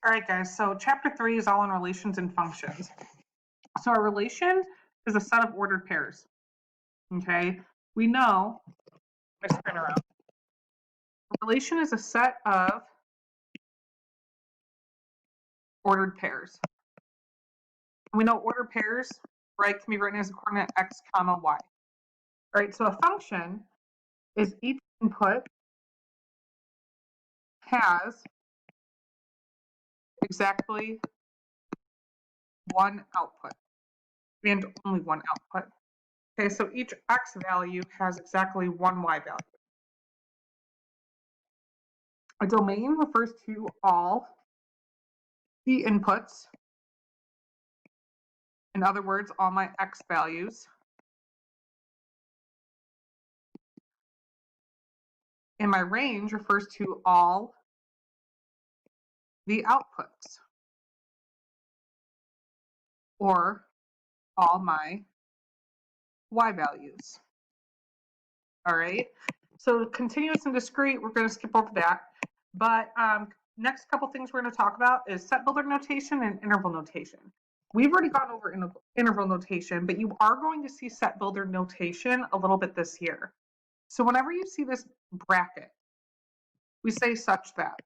All right, guys, so chapter 3 is all in relations and functions. So a relation is a set of ordered pairs, okay? We know, I spin around. A relation is a set of ordered pairs. We know ordered pairs, right, can be written as a coordinate x comma y. All right, so a function is each input has exactly one output and only one output. Okay, so each x value has exactly one y value. A domain refers to all the inputs, in other words, all my x values, and my range refers to all the outputs, or all my y values. All right, so continuous and discrete, we're going to skip over that. But next couple things we're going to talk about is set builder notation and interval notation. We've already gone over interval notation, but you are going to see set builder notation a little bit this year. So whenever you see this bracket, we say such that.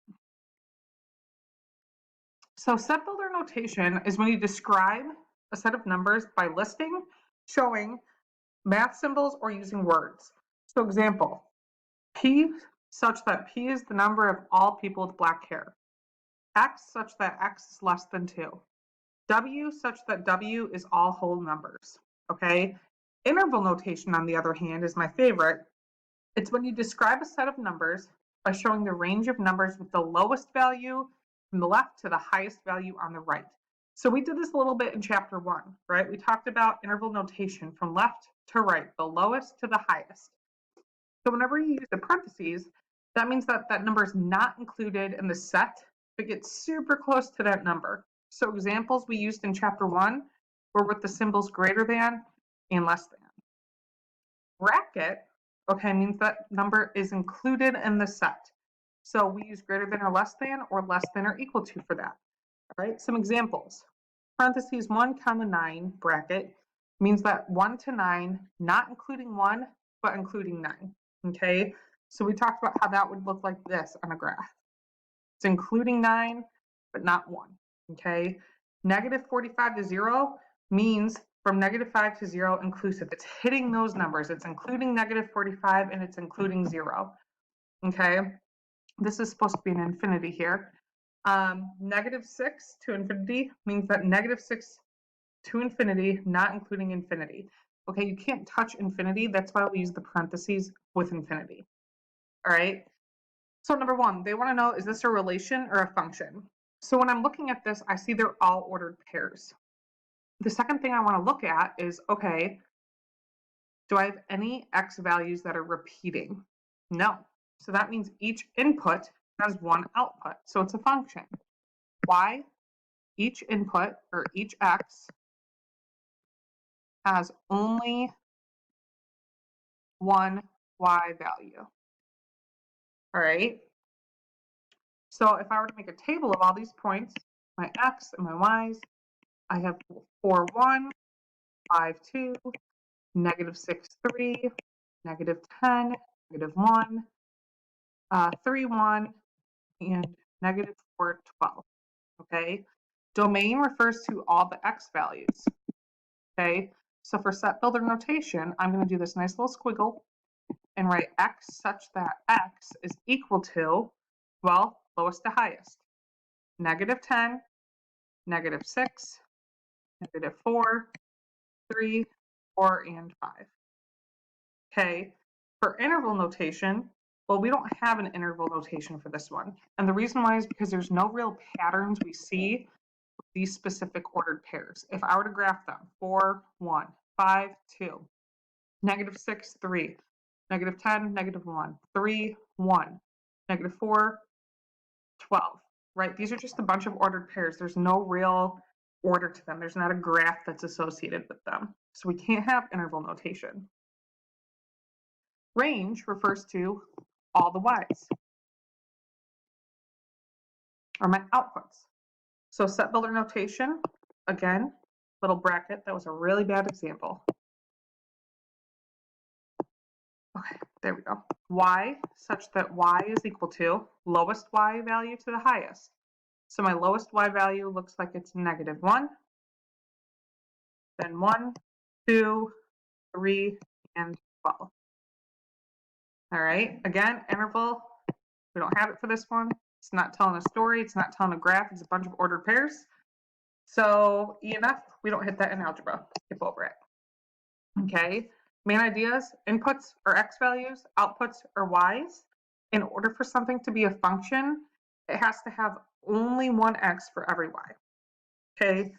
So set builder notation is when you describe a set of numbers by listing, showing math symbols, or using words. So example, P such that P is the number of all people with black hair. X such that X is less than 2. W such that W is all whole numbers. Okay? Interval notation, on the other hand, is my favorite. It's when you describe a set of numbers by showing the range of numbers with the lowest value from the left to the highest value on the right. So we did this a little bit in chapter 1, right? We talked about interval notation from left to right, the lowest to the highest. So whenever you use the parentheses, that means that that number is not included in the set, but gets super close to that number. So examples we used in chapter 1 were with the symbols greater than and less than. Bracket, okay, means that number is included in the set. So we use greater than or less than or equal to for that. All right, some examples. Parentheses 1 comma 9 bracket means that 1 to 9, not including 1, but including 9. Okay, so we talked about how that would look like this on a graph. It's including 9, but not 1. Okay, negative 45 to 0 means from -5 to 0 inclusive. It's hitting those numbers. It's including negative 45 and it's including 0. Okay, this is supposed to be an infinity here. -6 to infinity means that -6 to infinity, not including infinity. Okay, you can't touch infinity. That's why we use the parentheses with infinity. All right. So number 1, they want to know, is this a relation or a function? So when I'm looking at this, I see they're all ordered pairs. The second thing I want to look at is, okay, do I have any x values that are repeating? No. So that means each input has one output. So it's a function. Why? Each input, or each x, has only one y value. All right. So if I were to make a table of all these points, my x and my y's, I have 4, 1, 5, 2, -6, 3, -10, -1, 3, 1, and -4, 12. Okay. Domain refers to all the x values. Okay. So for set builder notation, I'm going to do this nice little squiggle and write x such that x is equal to, well, lowest to highest. -10, -6, -4, 3, 4, and 5. Okay, for interval notation, well, we don't have an interval notation for this one. And the reason why is because there's no real patterns we see with these specific ordered pairs. If I were to graph them, 4, 1, 5, 2, -6, 3, -10, -1, 3, 1, -4, 12, right? These are just a bunch of ordered pairs. There's no real order to them. There's not a graph that's associated with them. So we can't have interval notation. Range refers to all the y's, or my outputs. So set builder notation, again, little bracket, that was a really bad example. Okay, there we go. Y such that y is equal to lowest y value to the highest. So my lowest y value looks like it's -1, then 1, 2, 3, and 12. All right, again, interval, we don't have it for this one. It's not telling a story, it's not telling a graph, it's a bunch of ordered pairs. So E and F, we don't hit that in algebra, skip over it. Okay, main ideas, inputs are x values, outputs are y's. In order for something to be a function, it has to have only one x for every y. Okay,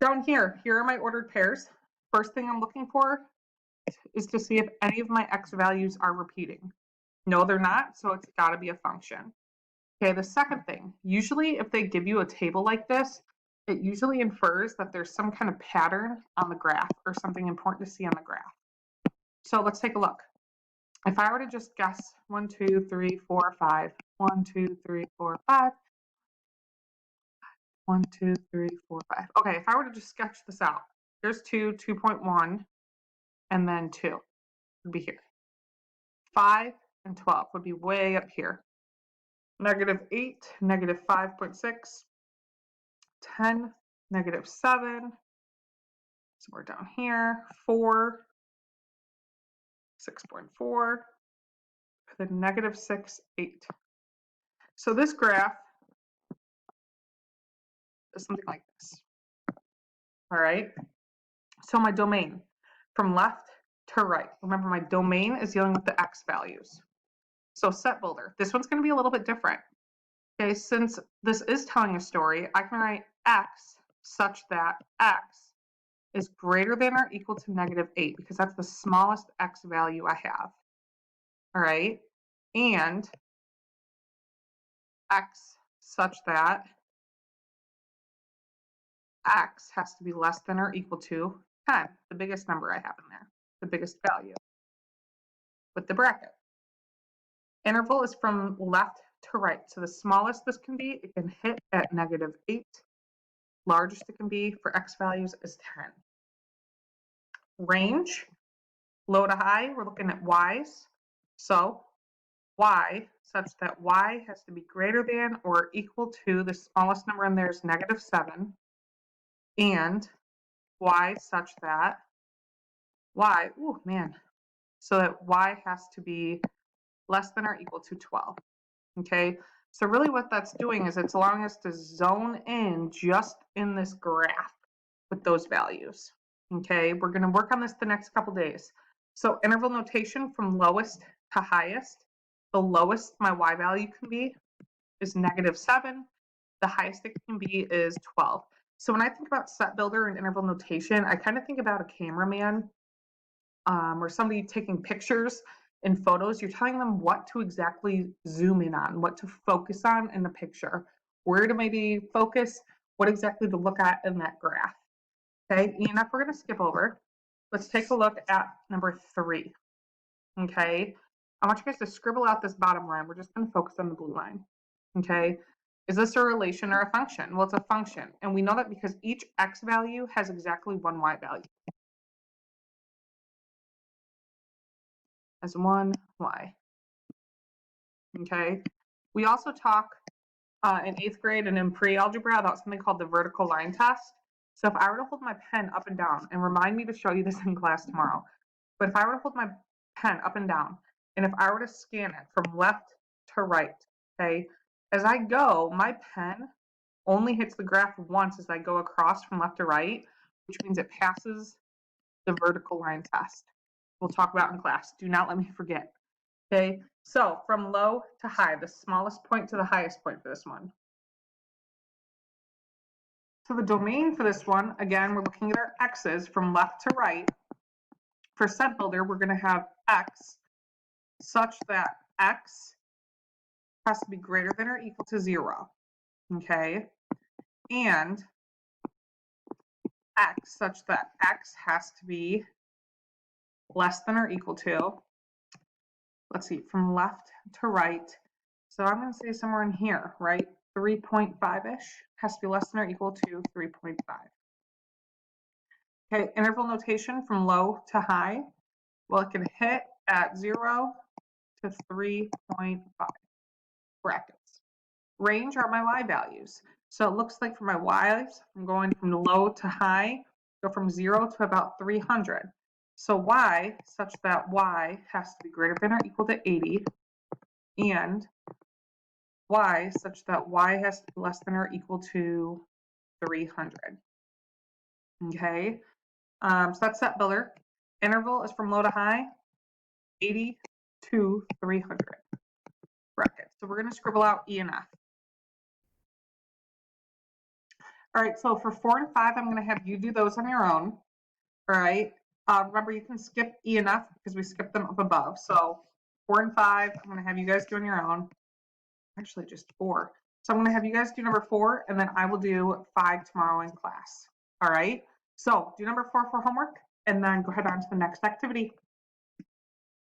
down here are my ordered pairs. First thing I'm looking for is to see if any of my x values are repeating. No, they're not, so it's got to be a function. Okay, the second thing, usually if they give you a table like this, it usually infers that there's some kind of pattern on the graph or something important to see on the graph. So let's take a look. If I were to just guess 1, 2, 3, 4, 5, 1, 2, 3, 4, 5, 1, 2, 3, 4, 5. Okay, if I were to just sketch this out, here's 2, 2.1, and then 2 would be here. 5 and 12 would be way up here. -8, -5.6, 10, -7, somewhere down here, 4, 6.4, then -6, 8. So this graph is something like this. All right. So my domain from left to right. Remember, my domain is dealing with the x values. So set builder, this one's going to be a little bit different. Okay, since this is telling a story, I can write x such that x is greater than or equal to -8 because that's the smallest x value I have. All right, and x such that x has to be less than or equal to 10, the biggest number I have in there, the biggest value, with the bracket. Interval is from left to right. So the smallest this can be, it can hit at -8. Largest it can be for x values is 10. Range, low to high, we're looking at y's. So y such that y has to be greater than or equal to, the smallest number in there is -7. And y such that y, oh man, so that y has to be less than or equal to 12. Okay, so really what that's doing is it's allowing us to zone in just in this graph with those values. Okay, we're going to work on this the next couple days. So interval notation from lowest to highest. The lowest my y value can be is -7. The highest it can be is 12. So when I think about set builder and interval notation, I kind of think about a cameraman or somebody taking pictures and photos. You're telling them what to exactly zoom in on, what to focus on in the picture, where to maybe focus, what exactly to look at in that graph. Okay, enough, we're going to skip over. Let's take a look at number 3. Okay, I want you guys to scribble out this bottom line. We're just going to focus on the blue line. Okay, is this a relation or a function? Well, it's a function, and we know that because each x value has exactly one y value. As one y. Okay, we also talk in 8th grade and in pre-algebra about something called the vertical line test. So if I were to hold my pen up and down, and remind me to show you this in class tomorrow, but if I were to hold my pen up and down, and if I were to scan it from left to right, okay, as I go, my pen only hits the graph once as I go across from left to right, which means it passes the vertical line test. We'll talk about in class. Do not let me forget. Okay, so from low to high, the smallest point to the highest point for this one. So the domain for this one, again, we're looking at our x's from left to right. For set builder, we're going to have x such that x has to be greater than or equal to 0. Okay, and x such that x has to be less than or equal to, let's see, from left to right. So I'm going to say somewhere in here, right? 3.5-ish, has to be less than or equal to 3.5. Okay, interval notation from low to high. Well, it can hit at 0 to 3.5 brackets. Range are my y values. So it looks like for my y's, I'm going from low to high, go from 0 to about 300. So y, such that y has to be greater than or equal to 80, and y, such that y has to be less than or equal to 300. Okay, so that's that builder. Interval is from low to high, 80 to 300 brackets. So we're going to scribble out E and F. All right, so for 4 and 5, I'm going to have you do those on your own. All right. Remember, you can skip E and F because we skipped them up above. So 4 and 5, I'm going to have you guys do on your own. Actually, just 4. So I'm going to have you guys do number 4, and then I will do 5 tomorrow in class. All right. So do number 4 for homework, and then go ahead on to the next activity.